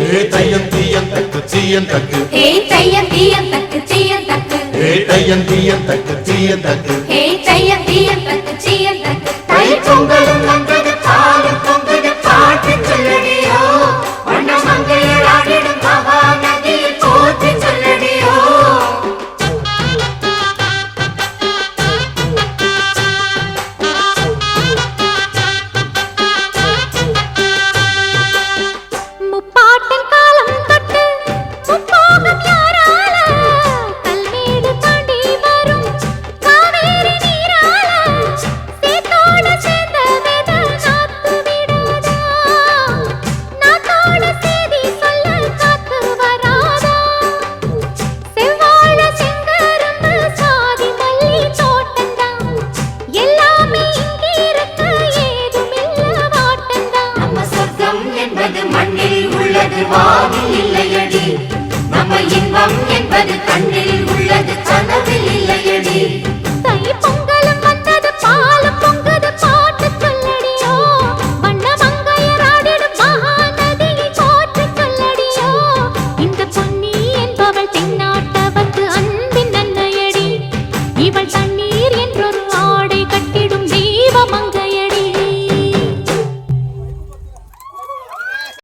தையம் தீயம் தக்கு சீயம் தக்கு தையம் தீயம் தக்கு சீயம் தக்கு தையம் தீயம் தக்கு சீயம் தக்கு தையம் தீயம் தக்கு சீயம் தக்கு தை பொங்கலும் வந்தது பாலும் பொங்குது பாட்டு சொல்லடியோ வண்ண மங்கையர் ஆடிடும் மகா நதியில் போற்றி சொல்லடியோ முப்பாட்டின் காலம் தொட்டு முப்போகம் யாரால கல்மேடு தாண்டி வரும் காவேரி நீரால சேத்தோட சேர்ந்த வேத நாத்து விடாதா நாத்தோட சேதி சொல்ல காத்து வராதா செவ்வாழ செங்கரும்பு சாதி மல்லி தோட்டந்தான் எல்லாமே இங்கிருக்க ஏதுமில்ல வாட்டந்தான் நம்ம சொர்க்கம் என்பது மண்ணில் உள்ளது வானில் இல்லையடி நம்ம இன்பம்